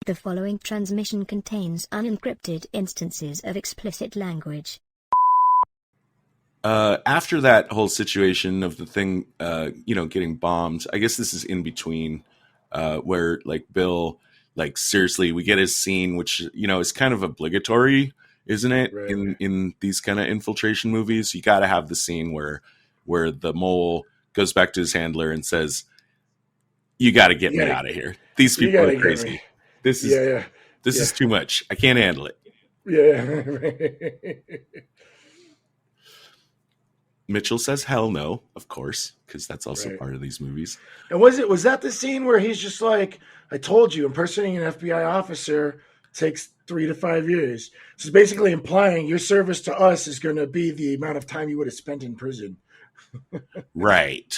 The following transmission contains unencrypted instances of explicit language. After that whole situation of the thing, getting bombed, I guess this is in between, where like Bill, like seriously, we get his scene, which, is kind of obligatory, isn't it? Right. In these kind of infiltration movies, you got to have the scene where the mole goes back to his handler and says, "You got to get me out of here. These people are crazy. This is too much. I can't handle it." Yeah. Mitchell says hell no, of course, because that's also part of these movies. And was that the scene where he's just like, "I told you, impersonating an FBI officer takes 3 to 5 years." So it's basically implying your service to us is going to be the amount of time you would have spent in prison. Right.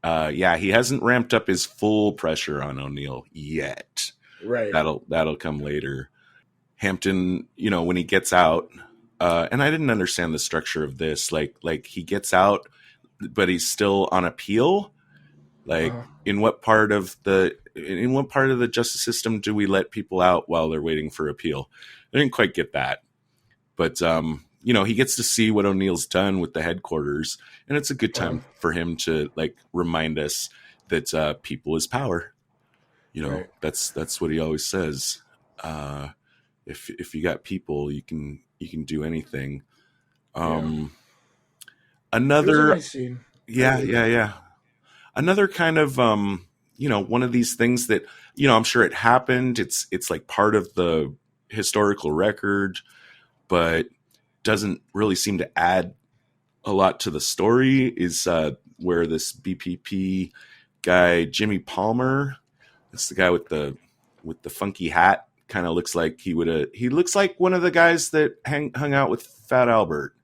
Yeah, he hasn't ramped up his full pressure on O'Neill yet. Right. That'll come later. Hampton, when he gets out, and I didn't understand the structure of this. Like he gets out, but he's still on appeal. Like, in what part of the justice system do we let people out while they're waiting for appeal? I didn't quite get that, but he gets to see what O'Neill's done with the headquarters, and it's a good time for him to like remind us that people is power. Right. That's what he always says. If you got people, you can do anything. Another nice scene. Yeah. Another kind of one of these things that I'm sure it happened. It's like part of the historical record, but doesn't really seem to add a lot to the story. Is where this BPP guy Jimmy Palmer, it's the guy with the funky hat, kind of looks like he looks like one of the guys that hung out with Fat Albert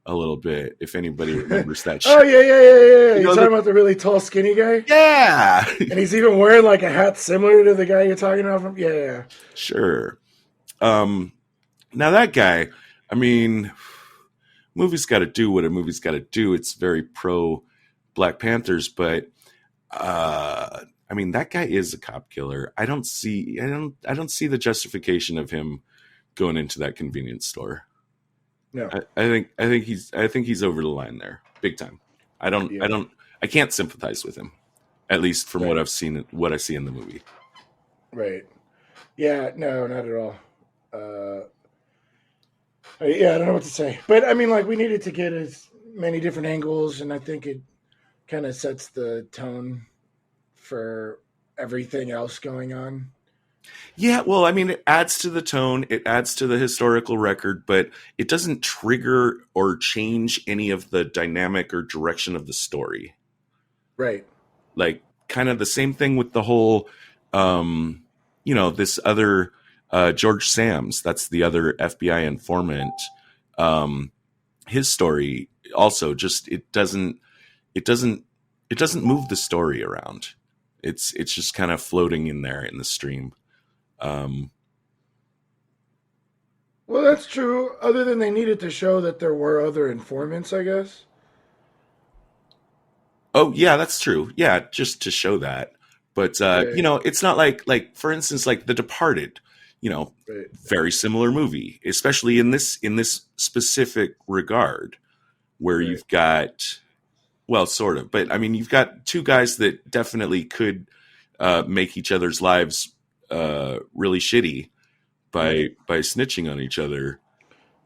a little bit, if anybody remembers that shit. Oh, yeah. You're talking about the really tall, skinny guy? Yeah. And he's even wearing like a hat similar to the guy you're talking about from? Yeah. Sure. Now that guy, I mean, movie's got to do what a movie's got to do. It's very pro Black Panthers, but I mean, that guy is a cop killer. I don't see the justification of him going into that convenience store. No. I think he's over the line there, big time. I can't sympathize with him, at least from what I've seen, what I see in the movie. Right. Yeah. No, not at all. I don't know what to say, but I mean, like, we needed to get as many different angles, and I think it kind of sets the tone for everything else going on. Yeah, well, I mean, it adds to the tone, it adds to the historical record, but it doesn't trigger or change any of the dynamic or direction of the story. Right. Like, kind of the same thing with the whole, this other George Sams, that's the other FBI informant. His story also just it doesn't move the story around. It's just kind of floating in there in the stream. Well, that's true. Other than they needed to show that there were other informants, I guess. Oh yeah, that's true. Yeah, just to show that. But it's not like for instance, like The Departed. Very similar movie, especially in this specific regard, where you've got, well, sort of, but I mean, you've got two guys that definitely could make each other's lives really shitty by snitching on each other.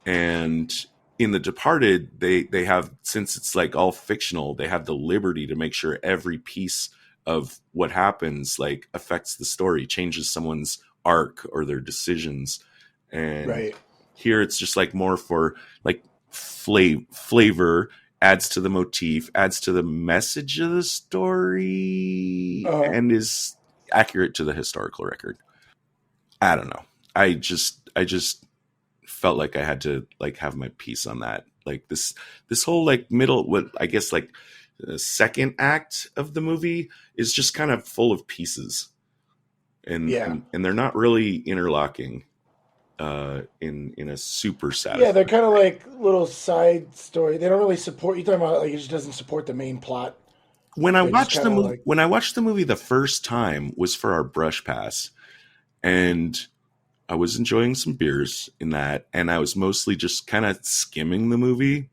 And in The Departed, they have, since it's like all fictional, they have the liberty to make sure every piece of what happens like affects the story, changes someone's arc or their decisions. And here it's just like more for like flavor, adds to the motif, adds to the message of the story, and is accurate to the historical record. I don't know. I just felt like I had to like have my piece on that. Like this whole like middle, what I guess like the second act of the movie is just kind of full of pieces. And they're not really interlocking in a super satisfying. Yeah, they're kind of like little side story. They don't really support. You're talking about like it just doesn't support the main plot. When I watched the movie the first time was for our brush pass. and I was enjoying some beers in that, and I was mostly just kind of skimming the movie.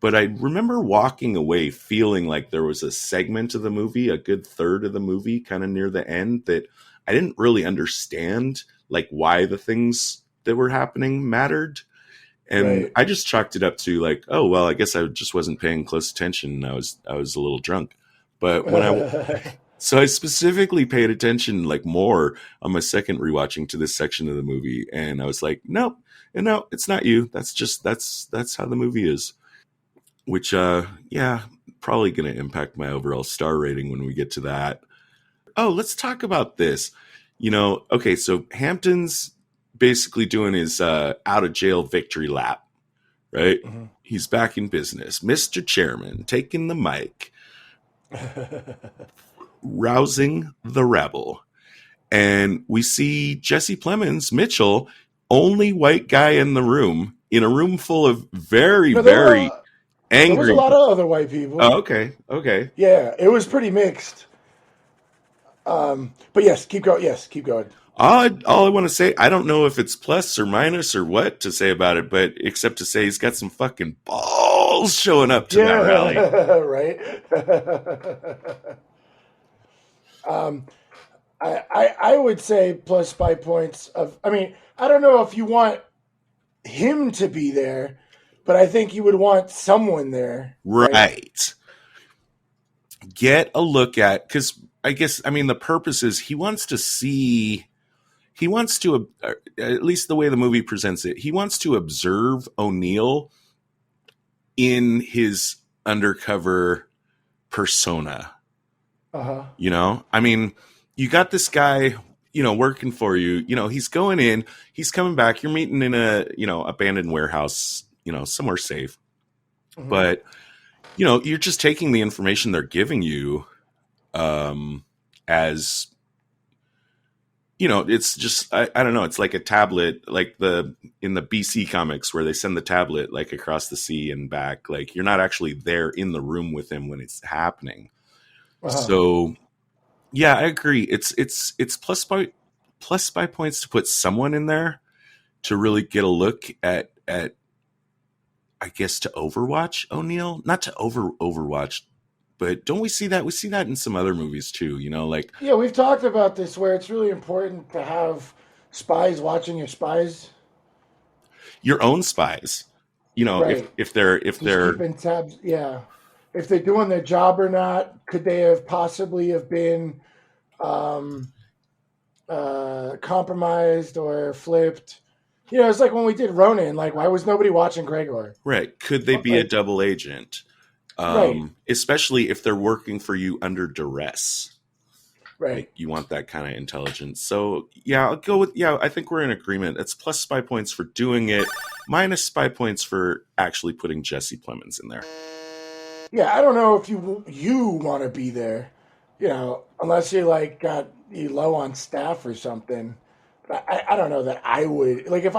But I remember walking away feeling like there was a segment of the movie, a good third of the movie, kind of near the end, that I didn't really understand, like why the things that were happening mattered. And I just chalked it up to like, oh, well, I guess I just wasn't paying close attention. I was a little drunk. But so I specifically paid attention like more on my second rewatching to this section of the movie. And I was like, no, it's not you. That's how the movie is. Which, probably going to impact my overall star rating when we get to that. Oh, let's talk about this. Okay, so Hampton's basically doing his out of jail victory lap, right? Mm-hmm. He's back in business. Mr. Chairman taking the mic, rousing the rebel. And we see Jesse Plemons, Mitchell, only white guy in the room, in a room full of very angry. There was a lot of other white people. Oh, okay. Yeah, it was pretty mixed. But yes, keep going. All I want to say, I don't know if it's plus or minus or what to say about it, but except to say he's got some fucking balls showing up to that rally. Right. I would say plus 5 points I don't know if you want him to be there, but I think you would want someone there. Right. Get a look at, because I guess, the purpose is he wants to, at least the way the movie presents it, he wants to observe O'Neill in his undercover persona. Uh-huh. You got this guy, working for you, he's going in, he's coming back, you're meeting in a, abandoned warehouse, somewhere safe. Mm-hmm. But, you're just taking the information they're giving you as, it's just, I don't know. It's like a tablet, like in the BC comics where they send the tablet like across the sea and back. Like you're not actually there in the room with him when it's happening. Uh-huh. So yeah, I agree. It's plus by points to put someone in there to really get a look at I guess to Overwatch O'Neill, not to Overwatch, but don't we see that? We see that in some other movies too, like. Yeah, we've talked about this where it's really important to have spies watching your spies. Your own spies, right. if they're keeping tabs, yeah. If they're doing their job or not, could they have possibly have been compromised or flipped? It's like when we did Ronin, like why was nobody watching Gregor? Right. Could they be a double agent? Right. Especially if they're working for you under duress. Right. Like, you want that kind of intelligence. So yeah, I'll go with, I think we're in agreement. It's plus spy points for doing it, minus spy points for actually putting Jesse Plemons in there. Yeah, I don't know if you want to be there, unless you like got you low on staff or something. But I don't know that I would like if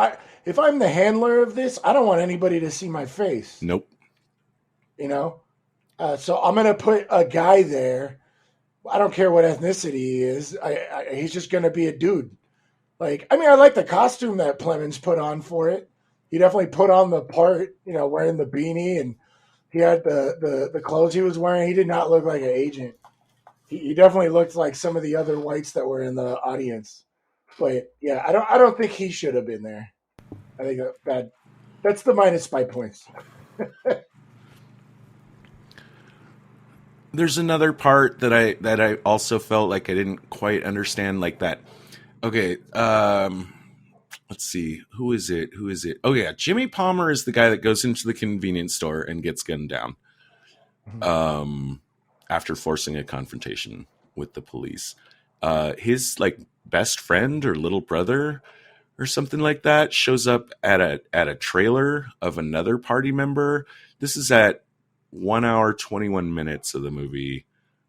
I'm the handler of this, I don't want anybody to see my face. Nope. So I'm gonna put a guy there. I don't care what ethnicity he is. He's just gonna be a dude. Like I like the costume that Plemons put on for it. He definitely put on the part, wearing the beanie and. He had the clothes he was wearing. He did not look like an agent. He definitely looked like some of the other whites that were in the audience. But yeah, I don't think he should have been there. I think that's the minus 5 points. There's another part that I also felt like I didn't quite understand, like that. Okay, let's see. Who is it? Oh, yeah. Jimmy Palmer is the guy that goes into the convenience store and gets gunned down after forcing a confrontation with the police. His like best friend or little brother or something like that shows up at a trailer of another party member. This is at 1 hour, 21 minutes of the movie.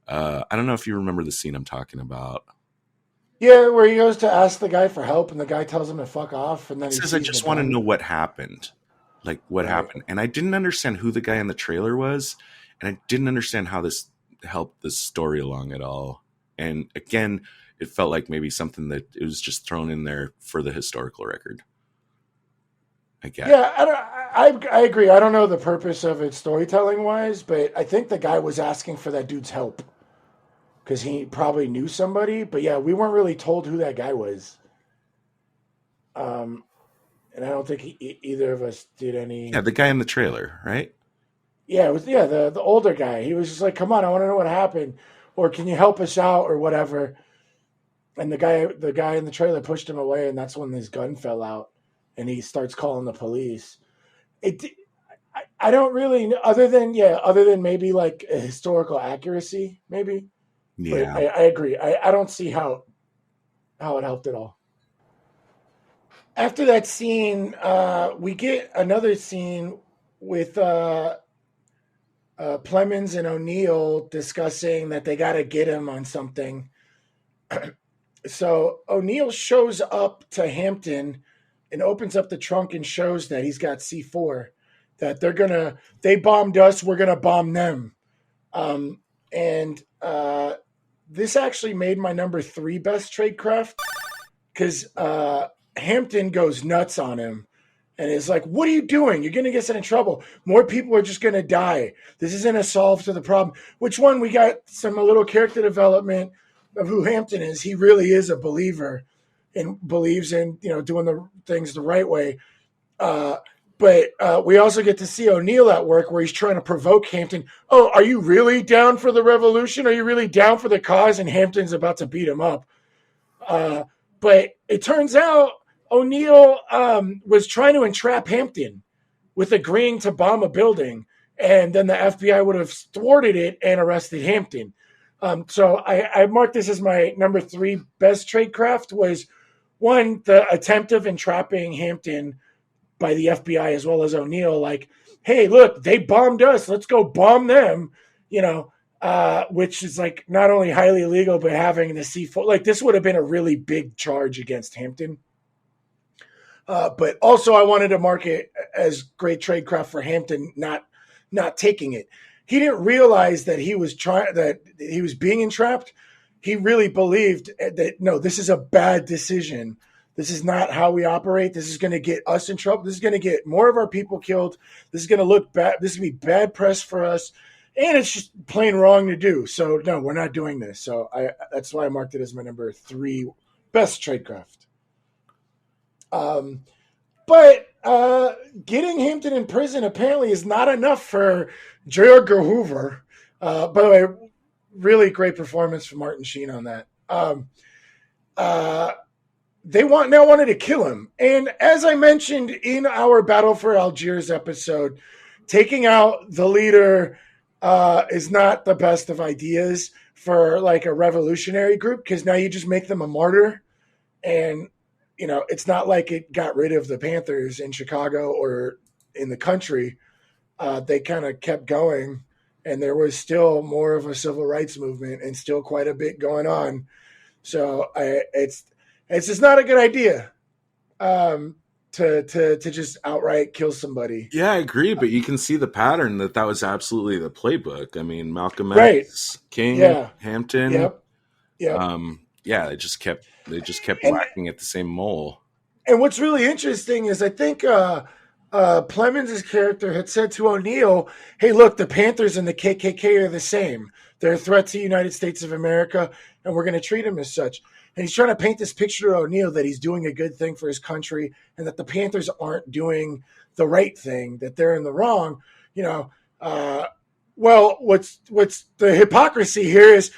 I don't know if you remember the scene I'm talking about. Yeah, where he goes to ask the guy for help, and the guy tells him to fuck off, and then he says, "I just want to know what happened, like what happened." And I didn't understand who the guy in the trailer was, and I didn't understand how this helped the story along at all. And again, it felt like maybe something that it was just thrown in there for the historical record. I guess. Yeah, I agree. I don't know the purpose of it storytelling wise, but I think the guy was asking for that dude's help because he probably knew somebody. But yeah, we weren't really told who that guy was. And I don't think either of us did any. Yeah, the guy in the trailer, right? Yeah, it was the older guy. He was just like, "Come on, I want to know what happened, or can you help us out, or whatever." And the guy in the trailer pushed him away, and that's when his gun fell out, and he starts calling the police. I don't really, other than maybe like a historical accuracy, maybe. Yeah, But I agree. I don't see how it helped at all. After that scene, we get another scene with Plemons and O'Neill discussing that they got to get him on something. So O'Neill shows up to Hampton and opens up the trunk and shows that he's got C4, that they bombed us, we're going to bomb them. And this actually made my number 3 best tradecraft because Hampton goes nuts on him and is like, "What are you doing? You're going to get us in trouble. More people are just going to die. This isn't a solve to the problem." Which one? We got a little character development of who Hampton is. He really is a believer and believes in, doing the things the right way. But we also get to see O'Neill at work where he's trying to provoke Hampton. "Oh, are you really down for the revolution? Are you really down for the cause?" And Hampton's about to beat him up. But it turns out O'Neill was trying to entrap Hampton with agreeing to bomb a building. And then the FBI would have thwarted it and arrested Hampton. So I marked this as my number 3 best tradecraft was, one, the attempt of entrapping Hampton by the FBI as well as O'Neill. Like, "Hey, look, they bombed us. Let's go bomb them," which is like not only highly illegal, but having the C4. Like, this would have been a really big charge against Hampton. But also I wanted to mark it as great tradecraft for Hampton not taking it. He didn't realize that he was being entrapped. He really believed that, no, this is a bad decision. This is not how we operate. This is going to get us in trouble. This is going to get more of our people killed. This is going to look bad. This is going to be bad press for us. And it's just plain wrong to do. So no, we're not doing this. So that's why I marked it as my number 3 best tradecraft. But getting Hampton in prison apparently is not enough for J. Edgar Hoover. By the way, really great performance from Martin Sheen on that. They wanted to kill him. And as I mentioned in our Battle for Algiers episode, taking out the leader is not the best of ideas for like a revolutionary group, because now you just make them a martyr. And it's not like it got rid of the Panthers in Chicago or in the country. They kind of kept going, and there was still more of a civil rights movement and still quite a bit going on. So it's just not a good idea to just outright kill somebody. Yeah, I agree, but you can see the pattern that was absolutely the playbook. I mean, Malcolm Right. X, King, Hampton. Yep. Yeah, they just kept whacking at the same mole. And what's really interesting is I think Plemons' character had said to O'Neill, "Hey, look, the Panthers and the KKK are the same. They're a threat to the United States of America, and we're going to treat them as such." And he's trying to paint this picture to O'Neill that he's doing a good thing for his country and that the Panthers aren't doing the right thing, that they're in the wrong. Well, what's the hypocrisy here is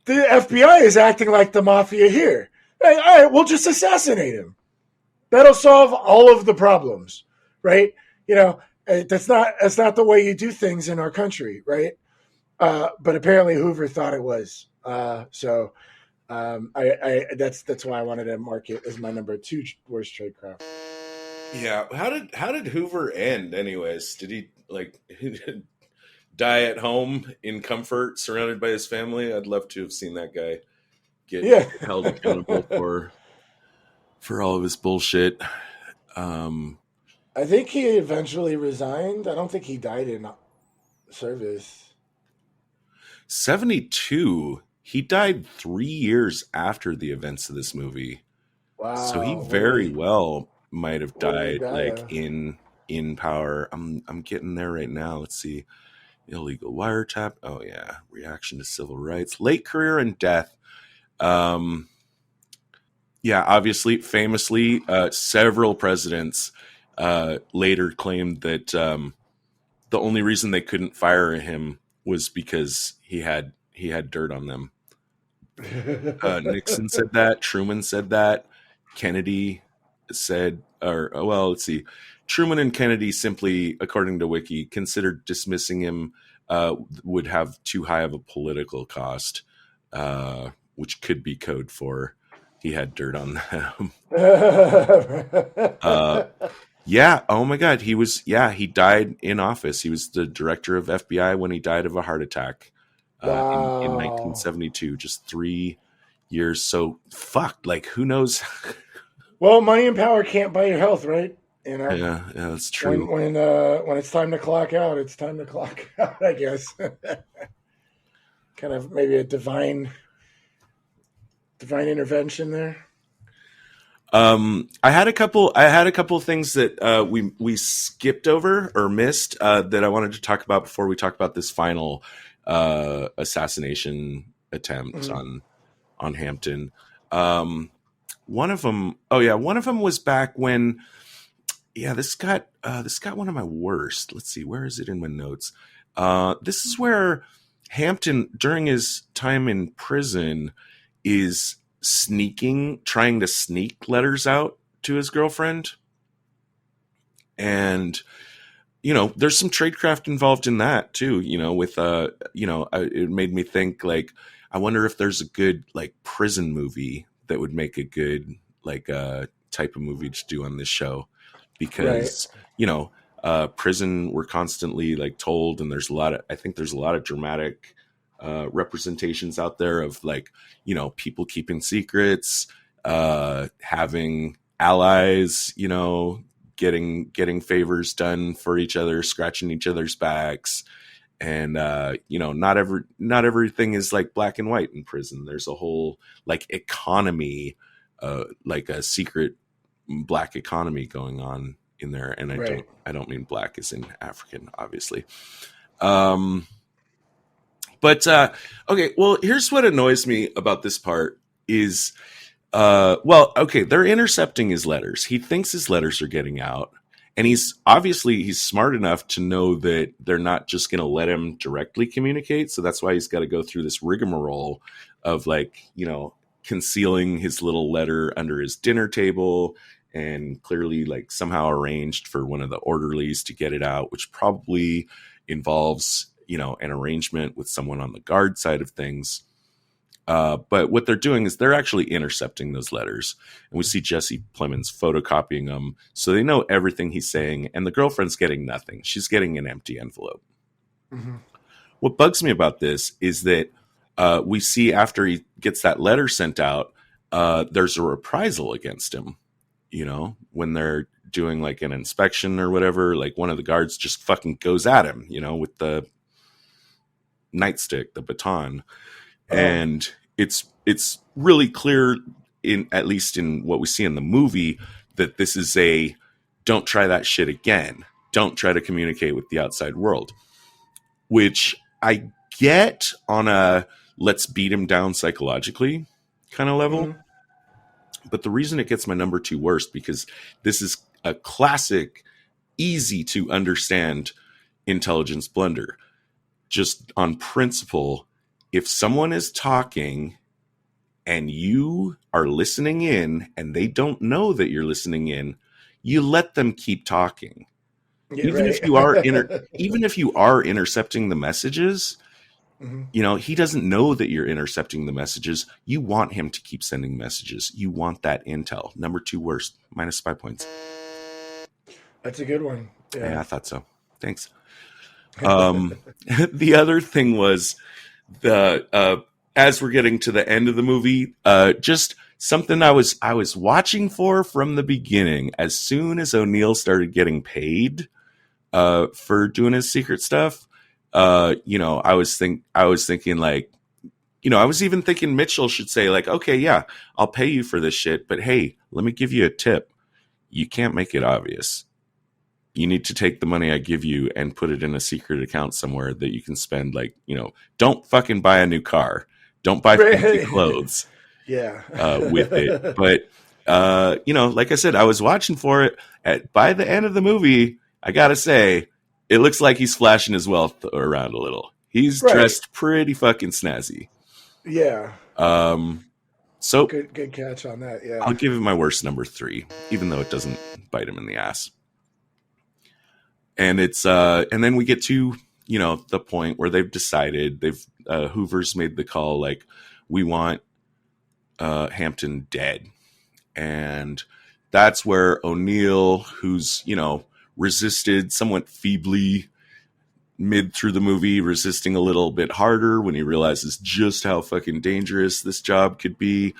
the FBI is acting like the mafia here. Hey, all right, we'll just assassinate him. That'll solve all of the problems, right? That's not the way you do things in our country, right? But apparently Hoover thought it was. So that's why I wanted to mark it as my number 2 worst tradecraft. Yeah, how did Hoover end? Anyways, did he die at home in comfort, surrounded by his family? I'd love to have seen that guy get held accountable for all of his bullshit. I think he eventually resigned. I don't think he died in service. 72. he died 3 years after the events of this movie. Wow. So he very well might have died like of? in power. I'm getting there right now. Let's see. Illegal wiretap. Oh yeah. Reaction to civil rights. Late career and death. Yeah, obviously, famously, several presidents later claimed that the only reason they couldn't fire him was because he had dirt on them. Nixon said that. Truman said that. Kennedy said, let's see. Truman and Kennedy simply, according to Wiki, considered dismissing him would have too high of a political cost, which could be code for he had dirt on them. Yeah. Oh my God. He died in office. He was the director of FBI when he died of a heart attack in 1972, just 3 years. So fuck, like who knows? Well, money and power can't buy your health, right? You know? Yeah, that's true. When it's time to clock out, it's time to clock out, I guess. Kind of maybe a divine intervention there. I had a couple things that we skipped over or missed that I wanted to talk about before we talk about this final assassination attempt on Hampton. One of them was back when. Yeah, this got one of my worst. Let's see, where is it in my notes? This is where Hampton, during his time in prison, is trying to sneak letters out to his girlfriend. And, there's some tradecraft involved in that too, with, it made me think like, I wonder if there's a good like prison movie that would make a good, like, type of movie to do on this show, because, prison, we're constantly like told, and I think there's a lot of dramatic representations out there of like, people keeping secrets, having allies, getting favors done for each other, scratching each other's backs. And, not everything is like black and white in prison. There's a whole like economy, like a secret black economy going on in there. And I don't mean black as in African, obviously. But okay, well, here's what annoys me about this part is, they're intercepting his letters. He thinks his letters are getting out, and he's smart enough to know that they're not just going to let him directly communicate. So that's why he's got to go through this rigmarole of like, concealing his little letter under his dinner table, and clearly like somehow arranged for one of the orderlies to get it out, which probably involves an arrangement with someone on the guard side of things. But what they're doing is they're actually intercepting those letters. And we see Jesse Plemons photocopying them. So they know everything he's saying. And the girlfriend's getting nothing. She's getting an empty envelope. Mm-hmm. What bugs me about this is that we see after he gets that letter sent out, there's a reprisal against him. When they're doing like an inspection or whatever, like one of the guards just fucking goes at him, with the nightstick, the baton. And it's really clear, at least in what we see in the movie, that this is don't try that shit again. Don't try to communicate with the outside world, which I get on a let's beat him down psychologically kind of level. Mm-hmm. But the reason it gets my number 2 worst, because this is a classic, easy to understand intelligence blunder. Just on principle, if someone is talking and you are listening in and they don't know that you're listening in, you let them keep talking. Yeah, even if you are intercepting the messages, mm-hmm. He doesn't know that you're intercepting the messages. You want him to keep sending messages. You want that intel. Number 2 worst, -5 points. That's a good one. Yeah, I thought so. Thanks. The other thing was as we're getting to the end of the movie, just something I was watching from the beginning. As soon as O'Neill started getting paid for doing his secret stuff, I was thinking like, I was even thinking Mitchell should say like, okay, yeah, I'll pay you for this shit, but hey, let me give you a tip. You can't make it obvious. You need to take the money I give you and put it in a secret account somewhere that you can spend. Like, don't fucking buy a new car. Don't buy fancy clothes. Yeah. With it. But, like I said, I was watching for it. By the end of the movie, I got to say, it looks like he's flashing his wealth around a little. He's dressed pretty fucking snazzy. Yeah. So good catch on that. Yeah. I'll give him my worst number 3, even though it doesn't bite him in the ass. And it's and then we get to the point where they've decided Hoover's made the call, like, we want Hampton dead. And that's where O'Neill, who's resisted somewhat feebly mid through the movie, resisting a little bit harder when he realizes just how fucking dangerous this job could be.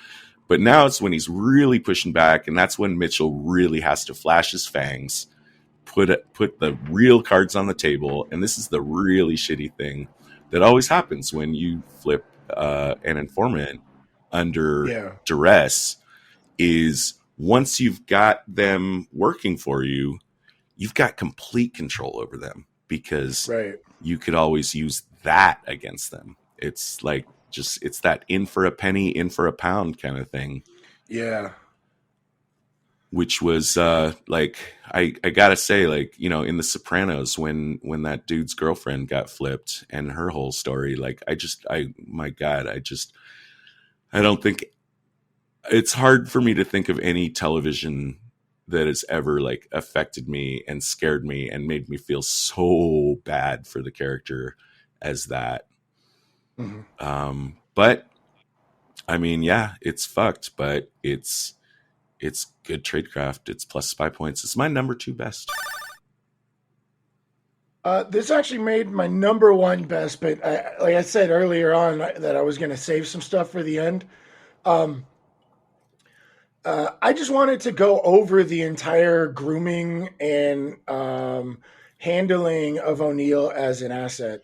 But now it's when he's really pushing back, and that's when Mitchell really has to flash his fangs, put the real cards on the table. And this is the really shitty thing that always happens when you flip an informant under duress, is once you've got them working for you, you've got complete control over them, because you could always use that against them. It's like it's that in for a penny, in for a pound kind of thing. Yeah. Which was like, I gotta say, like, in The Sopranos, when that dude's girlfriend got flipped and her whole story, like, I don't think, it's hard for me to think of any television that has ever like affected me and scared me and made me feel so bad for the character as that. Mm-hmm. But I mean, yeah, it's fucked, but it's good tradecraft. It's plus spy points. It's my number 2 best. This actually made my number 1 best, but like I said earlier on, that I was going to save some stuff for the end. I just wanted to go over the entire grooming and handling of O'Neill as an asset.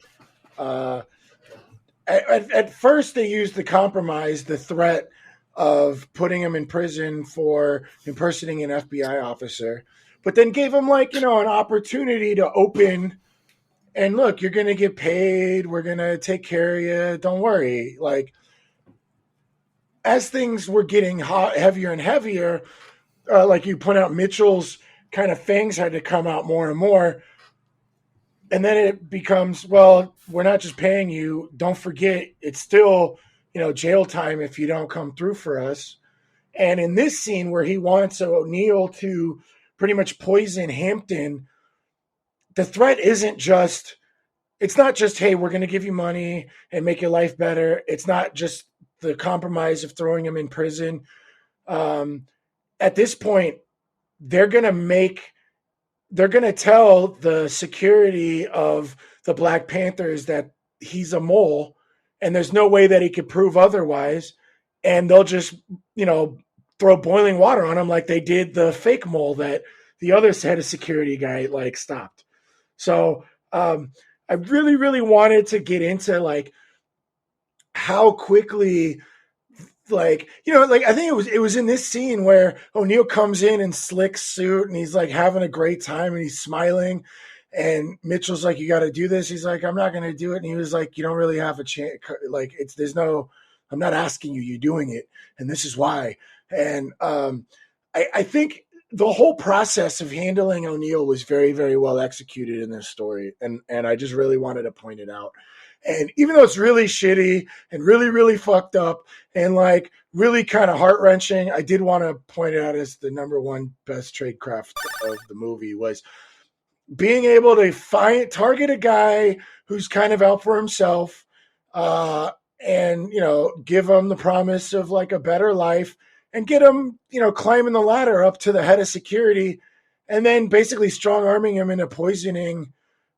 At first, they used the compromise, the threat of putting him in prison for impersonating an FBI officer, but then gave him an opportunity to open and look, you're going to get paid. We're going to take care of you. Don't worry. Like, as things were getting heavier and heavier, like you point out, Mitchell's kind of fangs had to come out more and more. And then it becomes, well, we're not just paying you. Don't forget, it's still, jail time if you don't come through for us. And in this scene where he wants O'Neill to pretty much poison Hampton, the threat isn't just, it's not just, hey, we're going to give you money and make your life better. It's not just the compromise of throwing him in prison. At this point, they're going to tell the security of the Black Panthers that he's a mole and there's no way that he could prove otherwise. And they'll just, throw boiling water on him like they did the fake mole that the other head of security guy stopped. So I really, really wanted to get into how quickly, I think it was in this scene where O'Neill comes in slick suit and he's having a great time and he's smiling, and Mitchell's like, you got to do this. He's like, I'm not going to do it. And he was like, you don't really have a chance. I'm not asking you, you're doing it. And this is why. And I think the whole process of handling O'Neill was very, very well executed in this story. And I just really wanted to point it out. And even though it's really shitty and really, really fucked up and really kind of heart wrenching, I did want to point it out as the number 1 best tradecraft of the movie was being able to target a guy who's kind of out for himself, and give him the promise of a better life and get him climbing the ladder up to the head of security, and then basically strong arming him into poisoning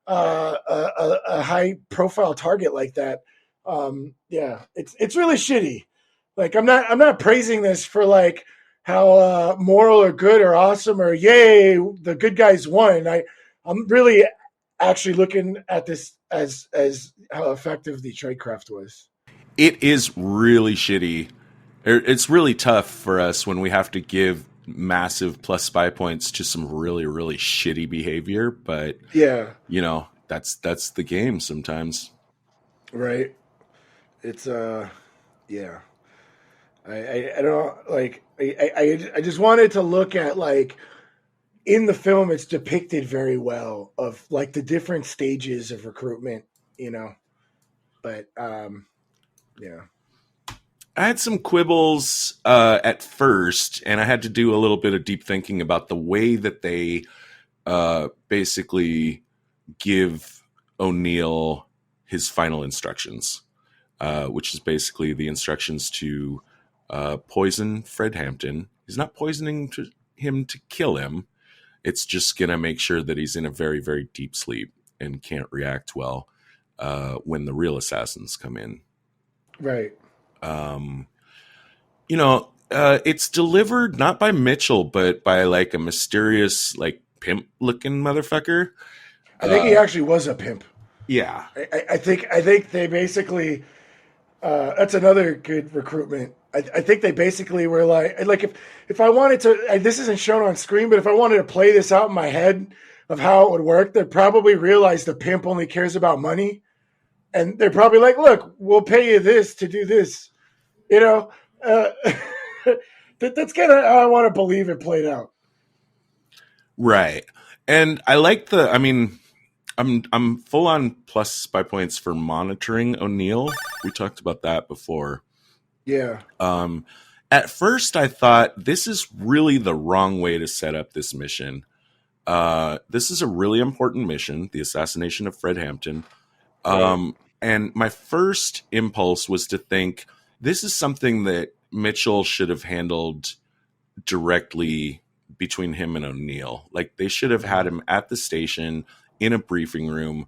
a high profile target like that. It's really shitty. I'm not praising this for how moral or good or awesome or yay, the good guys won. I'm really actually looking at this as how effective the tradecraft was. It is really shitty. It's really tough for us when we have to give massive plus spy points to some really, really shitty behavior. But Yeah, that's the game sometimes. right. It's yeah. I don't like. I just wanted to look at like in the film. It's depicted very well of like the different stages of recruitment. But yeah. I had some quibbles at first, and I had to do a little bit of deep thinking about the way that they basically give O'Neill his final instructions, which is basically the instructions to poison Fred Hampton. He's not poisoning him to kill him. It's just going to make sure that he's in a very, very deep sleep and can't react well when the real assassins come in. Right. It's delivered not by Mitchell, but by like a mysterious, like pimp looking motherfucker. I think he actually was a pimp. Yeah. I think they basically, that's another good recruitment. I think they basically were like if I wanted to, this isn't shown on screen, but if I wanted to play this out in my head of how it would work, they'd probably realize the pimp only cares about money. And they're probably like, look, we'll pay you this to do this. That's kind of how I want to believe it played out. Right. And I like I'm full on plus spy points for monitoring O'Neill. We talked about that before. Yeah. At first I thought this is really the wrong way to set up this mission. This is a really important mission, the assassination of Fred Hampton. And my first impulse was to think this is something that Mitchell should have handled directly between him and O'Neill. Like they should have had him at the station in a briefing room,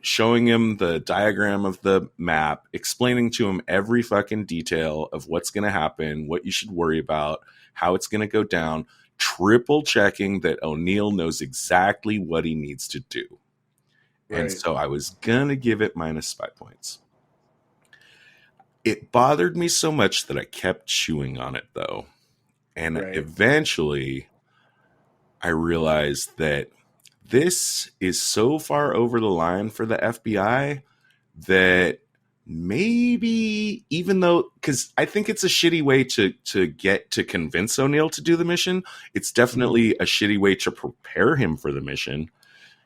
showing him the diagram of the map, explaining to him every fucking detail of what's going to happen, what you should worry about, how it's going to go down, triple checking that O'Neill knows exactly what he needs to do. Right. And so I was going to give it minus spy points. It bothered me so much that I kept chewing on it, though. And eventually I realized that this is so far over the line for the FBI that maybe, even though, because I think it's a shitty way to get to convince O'Neill to do the mission, it's definitely a shitty way to prepare him for the mission.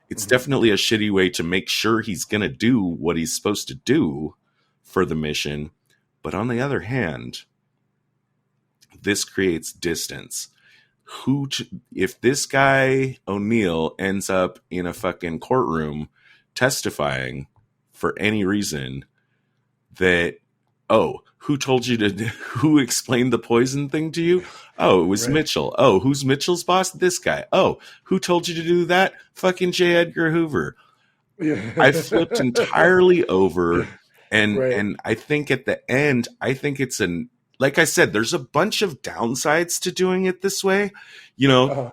It's definitely a shitty way to make sure he's going to do what he's supposed to do for the mission. But on the other hand, this creates distance. If this guy, O'Neill, ends up in a fucking courtroom testifying for any reason that, who told you who explained the poison thing to you? Oh, it was Mitchell. Oh, who's Mitchell's boss? This guy. Oh, who told you to do that? Fucking J. Edgar Hoover. Yeah. I flipped entirely over. And I think at the end, it's like I said, there's a bunch of downsides to doing it this way,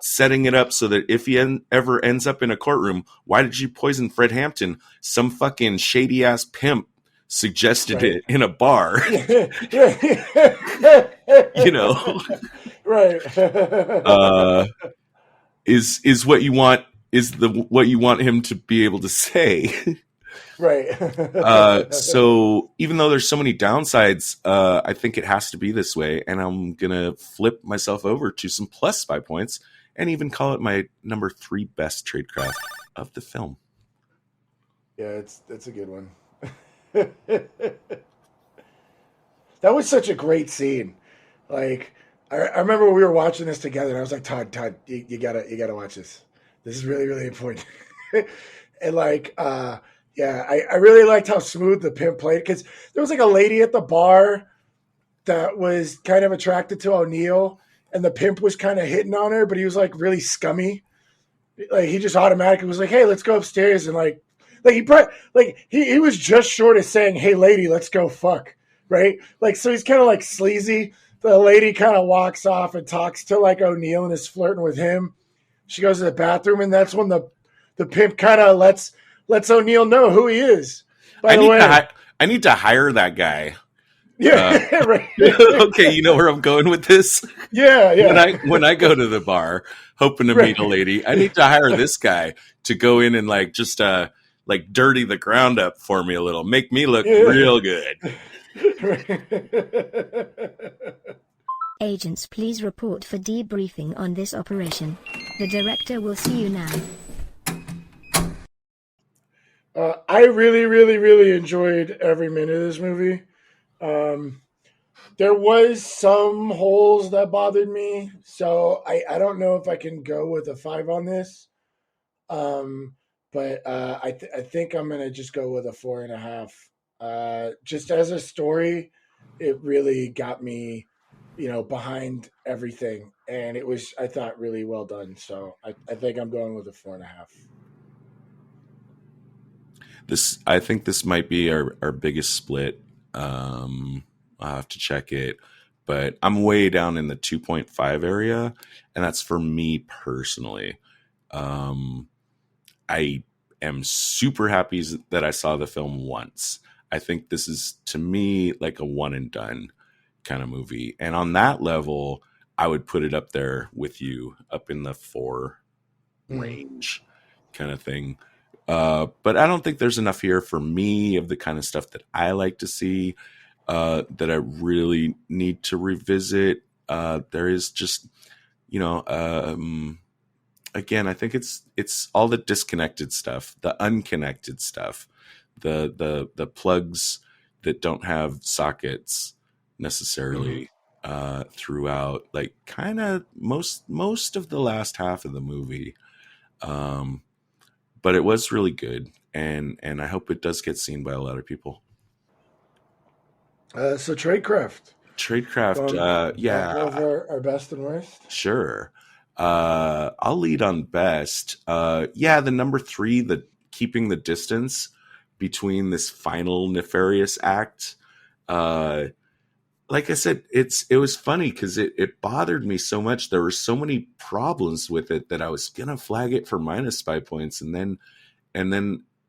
setting it up so that if he ever ends up in a courtroom, why did you poison Fred Hampton? Some fucking shady ass pimp suggested it in a bar, right. Is what you want, what you want him to be able to say. Right. So even though there's so many downsides, I think it has to be this way. And I'm going to flip myself over to some plus spy points and even call it my number 3 best tradecraft of the film. Yeah, that's a good one. That was such a great scene. Like, I remember when we were watching this together and I was like, Todd, you gotta watch this. This is really, really important. And like, yeah, I really liked how smooth the pimp played, because there was like a lady at the bar that was kind of attracted to O'Neill, and the pimp was kind of hitting on her, but he was like really scummy. Like he just automatically was like, "Hey, let's go upstairs," and he was just short of saying, "Hey, lady, let's go fuck," right? Like, so he's kind of like sleazy. The lady kind of walks off and talks to like O'Neill and is flirting with him. She goes to the bathroom, and that's when the pimp kind of lets O'Neill know who he is. By the way, I need to hire that guy. Yeah, right. Okay, you know where I'm going with this? Yeah. When I go to the bar hoping to meet a lady, I need to hire this guy to go in and like just like dirty the ground up for me a little, make me look real good. Agents, please report for debriefing on this operation. The director will see you now. I really enjoyed every minute of this movie. There was some holes that bothered me, so I don't know if I can go with a 5 on this. But I think I'm gonna just go with a 4.5. Just as a story, it really got me, behind everything, and it was, I thought, really well done. So I think I'm going with a 4.5. I think this might be our biggest split. I'll have to check it, but I'm way down in the 2.5 area, and that's for me personally. I am super happy that I saw the film once. I think this is, to me, like a one and done kind of movie. And on that level, I would put it up there with you, up in the 4 range kind of thing. But I don't think there's enough here for me of the kind of stuff that I like to see, that I really need to revisit. There is just, again, I think it's all the disconnected stuff, the unconnected stuff, the plugs that don't have sockets necessarily throughout, like kind of most of the last half of the movie. But it was really good, and I hope it does get seen by a lot of people. So Tradecraft. Yeah. Over our best and worst. Sure. I'll lead on best. The number 3, the keeping the distance between this final nefarious act. Like I said, it was funny because it bothered me so much. There were so many problems with it that I was gonna flag it for -5 points, and then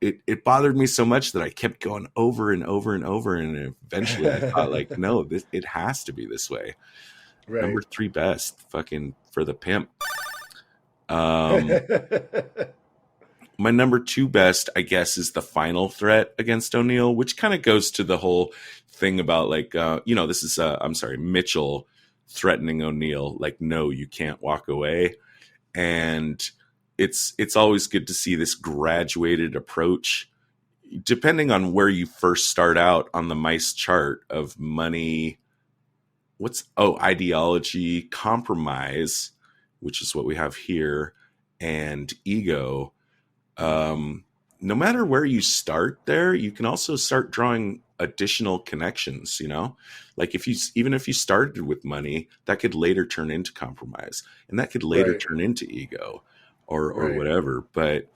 it bothered me so much that I kept going over and over and over, and eventually I thought, like, no, it has to be this way. Right. Number 3 best, fucking for the pimp. My number 2 best, I guess, is the final threat against O'Neill, which kind of goes to the whole thing about, like, this is, Mitchell threatening O'Neill, like, no, you can't walk away. And it's always good to see this graduated approach, depending on where you first start out on the MICE chart of money, ideology, compromise, which is what we have here, and ego. No matter where you start there, you can also start drawing additional connections, like if you started with money, that could later turn into compromise, and that could later turn into ego or whatever. But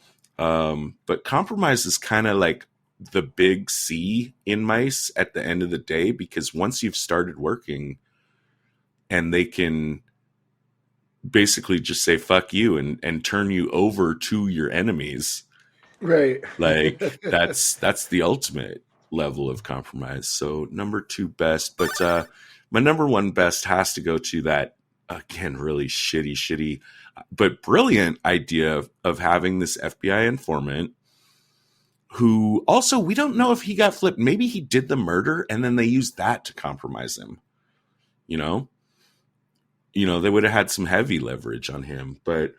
compromise is kind of like the big C in MICE at the end of the day, because once you've started working and they can basically just say fuck you and turn you over to your enemies, right? Like that's the ultimate level of compromise. So number 2 best, but my number 1 best has to go to that, again, really shitty but brilliant idea of having this FBI informant who also, we don't know if he got flipped. Maybe he did the murder and then they used that to compromise him. They would have had some heavy leverage on him. But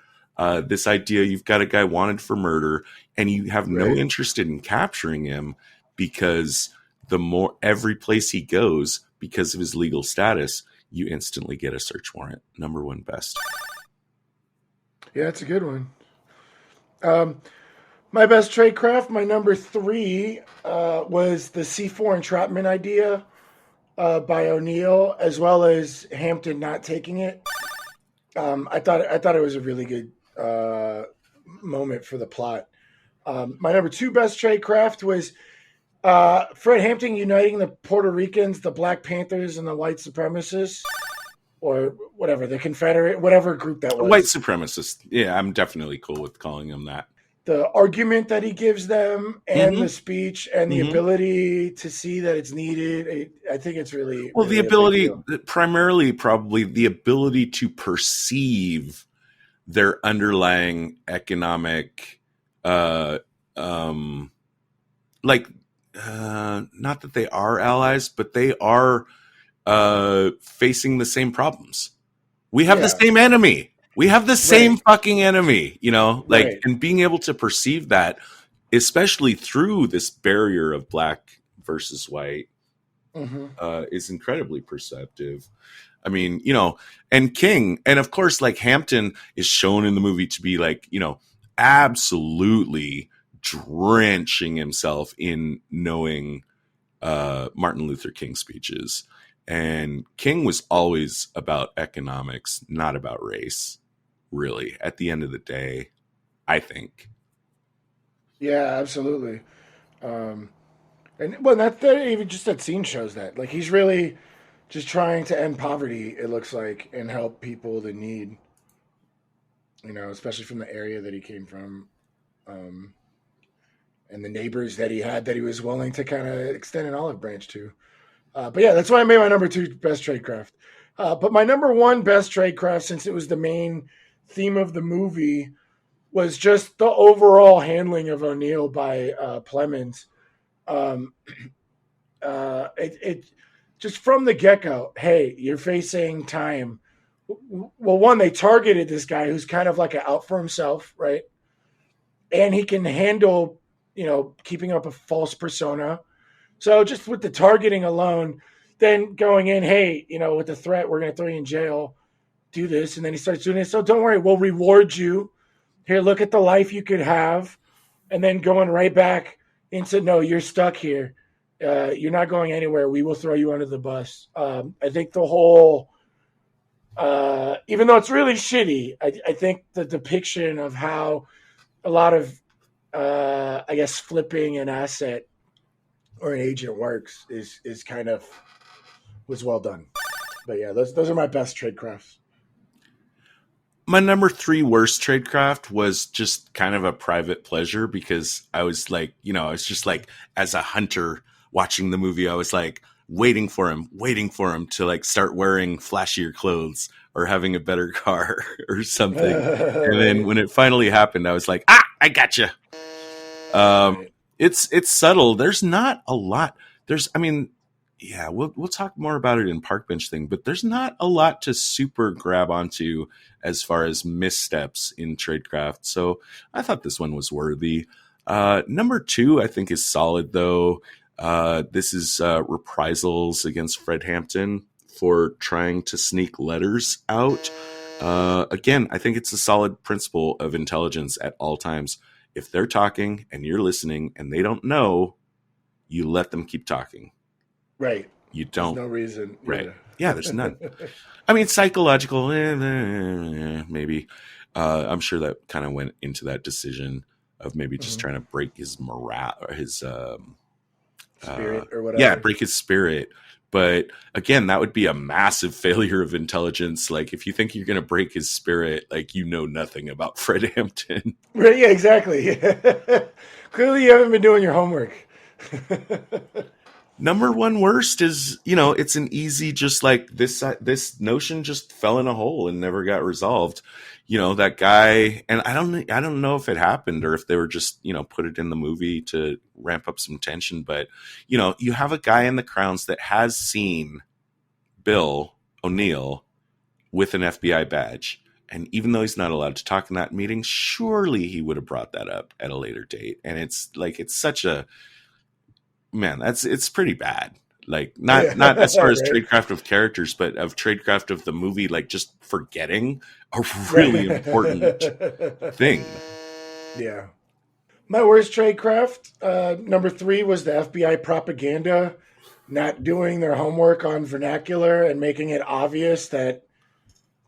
this idea, you've got a guy wanted for murder and you have no interest in capturing him, because the more every place he goes, because of his legal status, you instantly get a search warrant. Number 1 best. Yeah, it's a good one. My best tradecraft, my number 3, was the C4 entrapment idea by O'Neill, as well as Hampton not taking it. I thought it was a really good moment for the plot. My number 2 best tradecraft was Fred Hampton uniting the Puerto Ricans, the Black Panthers, and the white supremacists, or whatever, the Confederate, whatever group that was. White supremacists. Yeah, I'm definitely cool with calling them that. the argument that he gives them and the Mm-hmm. speech and the Mm-hmm. ability to see that it's needed. I think it's really, Well, the really a big ability, deal. primarily, probably the ability to perceive their underlying economic, uh, um, like, not that they are allies, but they are facing the same problems. We have the Yeah, same enemy. We have the same right, fucking enemy, like, right. and being able to perceive that, especially through this barrier of black versus white, Hmm. is incredibly perceptive. I mean, and King, and of course, like Hampton is shown in the movie to be like, absolutely drenching himself in knowing Martin Luther King speeches. And King was always about economics, not about race, really, at the end of the day, I think. Yeah, absolutely. Um, and well, that even just that scene shows that like he's really just trying to end poverty. It looks like and help people that need. Especially from the area that he came from, um, and the neighbors that he had that he was willing to kind of extend an olive branch to. But yeah, that's why I made my number 2 best tradecraft. But my number 1 best tradecraft, since it was the main theme of the movie, was just the overall handling of O'Neill by Plemons. Um, it just from the get go. Hey, you're facing time. Well, one, they targeted this guy who's kind of like an out for himself, right? And he can handle, keeping up a false persona. So just with the targeting alone, then going in, hey, with the threat, we're going to throw you in jail, do this. And then he starts doing it. So don't worry, we'll reward you. Here, look at the life you could have. And then going right back into, no, you're stuck here. You're not going anywhere. We will throw you under the bus. I think the whole, even though it's really shitty, I think the depiction of how a lot of, I guess, flipping an asset or an agent works is kind of was well done. But yeah, those are my best trade crafts. My number 3 worst tradecraft was just kind of a private pleasure because I was like, I was just like, as a hunter watching the movie, I was like waiting for him to like start wearing flashier clothes or having a better car or something. And then Right. when it finally happened, I was like, I gotcha. Right. It's subtle. There's not a lot. I mean, yeah, we'll talk more about it in Park Bench thing, but there's not a lot to super grab onto as far as missteps in tradecraft. So I thought this one was worthy. Number 2, I think, is solid though. This is reprisals against Fred Hampton for trying to sneak letters out. Again, I think it's a solid principle of intelligence at all times. If they're talking and you're listening and they don't know, you let them keep talking. Right. You There's don't. no reason. Right. Yeah, there's none. I mean, psychological, maybe. I'm sure that kind of went into that decision of maybe just trying to break his morale or his, Spirit or yeah, whatever. break his spirit. But again, that would be a massive failure of intelligence. Like, if you think you're going to break his spirit, like, you know nothing about Fred Hampton. Right. Yeah. Exactly. Clearly, you haven't been doing your homework. Number 1 worst is, it's an easy, just like this notion just fell in a hole and never got resolved. That guy, and I don't know if it happened or if they were just, put it in the movie to ramp up some tension. But, you have a guy in the Crowns that has seen Bill O'Neill with an FBI badge. And even though he's not allowed to talk in that meeting, surely he would have brought that up at a later date. And it's like, it's such a, man, it's pretty bad. Like, not as far as Right. tradecraft of characters, but of tradecraft of the movie, like just forgetting a really important Right. thing. Yeah. My worst tradecraft, number 3 was the FBI propaganda, not doing their homework on vernacular and making it obvious that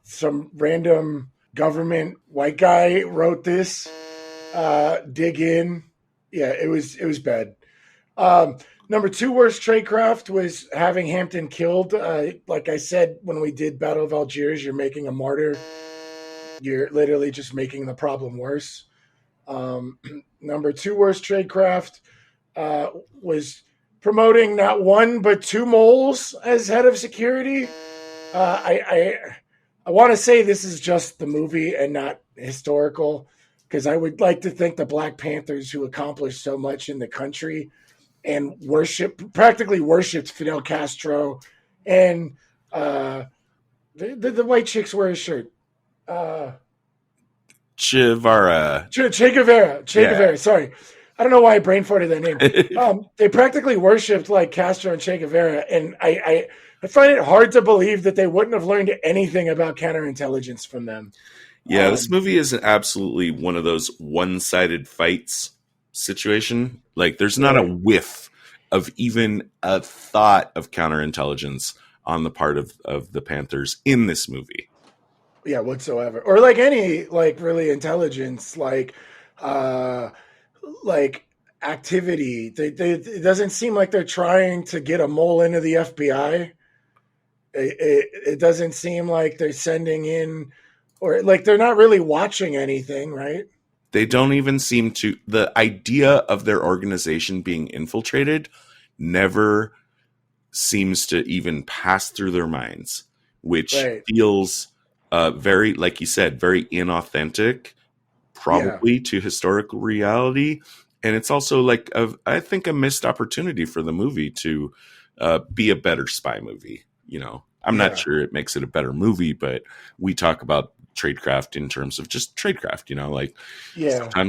some random government white guy wrote this. Dig in. Yeah, it was bad. Number 2 worst tradecraft was having Hampton killed. Like I said, when we did Battle of Algiers, you're making a martyr. You're literally just making the problem worse. Number two worst tradecraft was promoting not one but two moles as head of security. I want to say this is just the movie and not historical, because I would like to think the Black Panthers, who accomplished so much in the country and practically worshipped Fidel Castro, and the white chicks wear his shirt. Che Guevara. Che Guevara. Sorry, I don't know why I brain farted that name. They practically worshipped like Castro and Che Guevara, and I find it hard to believe that they wouldn't have learned anything about counterintelligence from them. Yeah, this movie is absolutely one of those one-sided fights situation. Like, there's not a whiff of even a thought of counterintelligence on the part of the Panthers in this movie. Yeah, whatsoever. Or like any like really intelligence like activity. It doesn't seem like they're trying to get a mole into the FBI. It doesn't seem like they're sending in, or like they're not really watching anything, right? They don't even seem to. The idea of their organization being infiltrated never seems to even pass through their minds, which feels very, like you said, very inauthentic, probably to historical reality. And it's also like, I think, a missed opportunity for the movie to be a better spy movie. You know, I'm not sure it makes it a better movie, but we talk about tradecraft in terms of just tradecraft, you know, like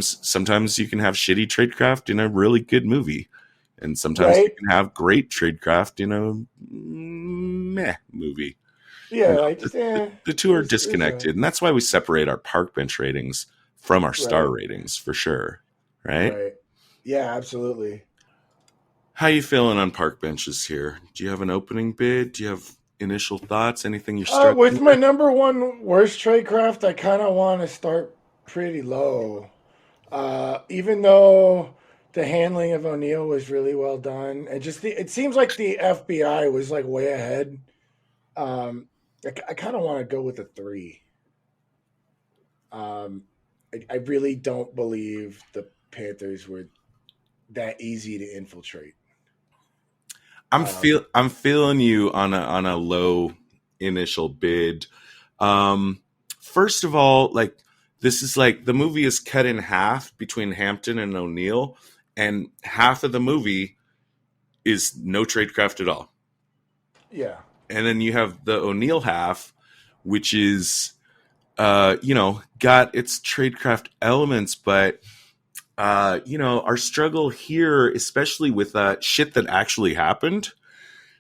sometimes you can have shitty tradecraft in a really good movie, and sometimes you can have great tradecraft in a meh movie. Yeah, the two are disconnected, and that's why we separate our park bench ratings from our star ratings for sure, right? Yeah, absolutely. How you feeling on park benches here? Do you have an opening bid? Do you have initial thoughts? Anything you're struck with my number one worst tradecraft? I kind of want to start pretty low, even though the handling of O'Neill was really well done. It seems like the FBI was like way ahead. I kind of want to go with a 3. I really don't believe the Panthers were that easy to infiltrate. I'm feeling you on a low initial bid. First of all, like, this is like the movie is cut in half between Hampton and O'Neill, and half of the movie is no tradecraft at all. Yeah. And then you have the O'Neill half, which is, got its tradecraft elements, but our struggle here, especially with shit that actually happened,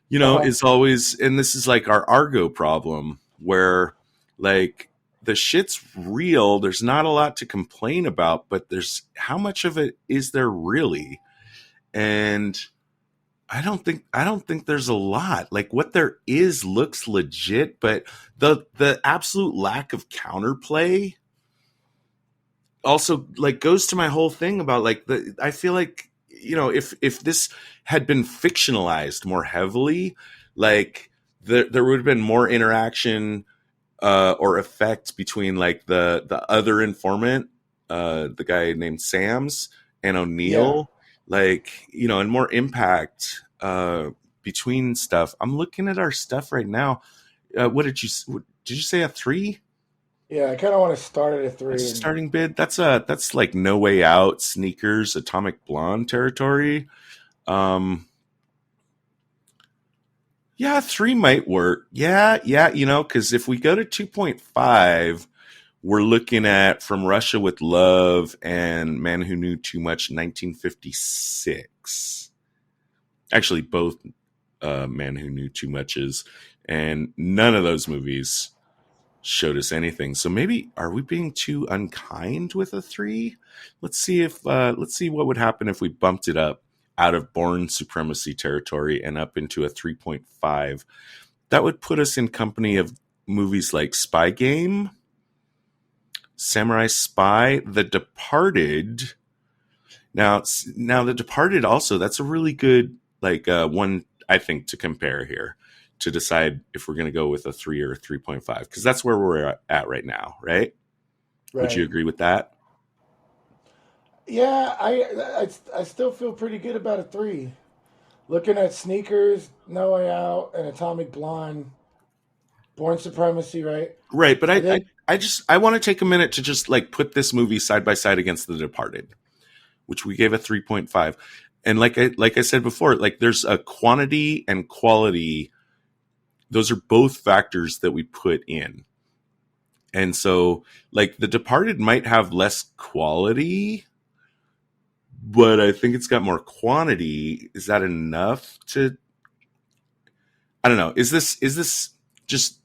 is always, and this is like our Argo problem, where like the shit's real. There's not a lot to complain about, but there's how much of it is there really? And I don't think there's a lot. Like, what there is looks legit, but the absolute lack of counterplay also like goes to my whole thing about like I feel like, if this had been fictionalized more heavily, like there would have been more interaction or effect between like the other informant, the guy named Sams, and O'Neill, and more impact between stuff. I'm looking at our stuff right now. What did you say, a 3? Yeah, I kind of want to start at a 3. Starting bid. That's like No Way Out, Sneakers, Atomic Blonde territory. Yeah, 3 might work. Yeah, because if we go to 2.5, we're looking at From Russia with Love and Man Who Knew Too Much, 1956. Actually, both Man Who Knew Too Muches, and none of those movies showed us anything. So maybe, are we being too unkind with a 3? Let's see what would happen if we bumped it up out of Bourne Supremacy territory and up into a 3.5. That would put us in company of movies like Spy Game, Samurai Spy, The Departed. Now The Departed also, that's a really good one, I think, to compare here, to decide if we're going to go with a 3 or a 3.5, because that's where we're at right now, right? Would you agree with that? Yeah, I still feel pretty good about a 3. Looking at Sneakers, No Way Out, and Atomic Blonde, Born Supremacy, right? Right, but I think I want to take a minute to just like put this movie side by side against The Departed, which we gave a 3.5. And like I said before, like there's a quantity and quality. Those are both factors that we put in. And so like The Departed might have less quality, but I think it's got more quantity. Is that enough to, I don't know. Is this just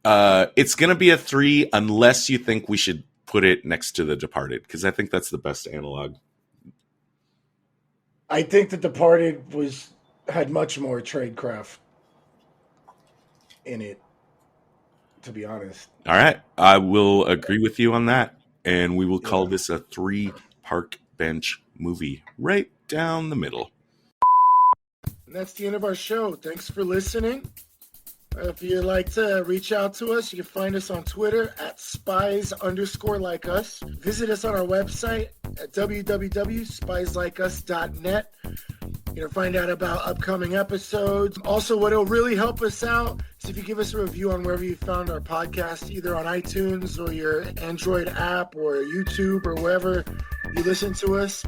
it's going to be a 3 unless you think we should put it next to The Departed, because I think that's the best analog. I think The Departed had much more tradecraft in it, to be honest. All right. I will agree with you on that. And we will call this a 3 park bench movie right down the middle. And that's the end of our show. Thanks for listening. If you'd like to reach out to us, you can find us on Twitter at spies_like_us. Visit us on our website at www.spieslikeus.net. You're going to find out about upcoming episodes. Also, what will really help us out is if you give us a review on wherever you found our podcast, either on iTunes or your Android app or YouTube or wherever you listen to us.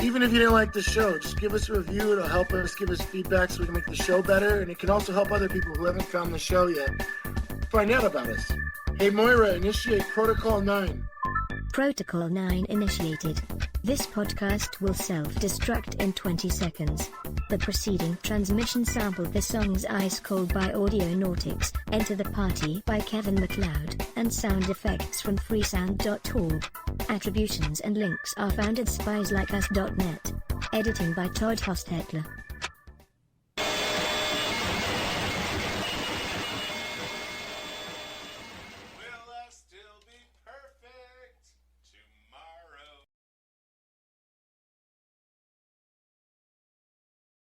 Even if you didn't like the show, just give us a review. It'll help us, give us feedback so we can make the show better. And it can also help other people who haven't found the show yet find out about us. Hey, Moira, initiate Protocol 9. Protocol 9 initiated. This podcast will self-destruct in 20 seconds. The preceding transmission sampled the songs Ice Cold by Audionautix, Enter the Party by Kevin MacLeod, and sound effects from freesound.org. Attributions and links are found at spieslikeus.net. Editing by Todd Hostetler.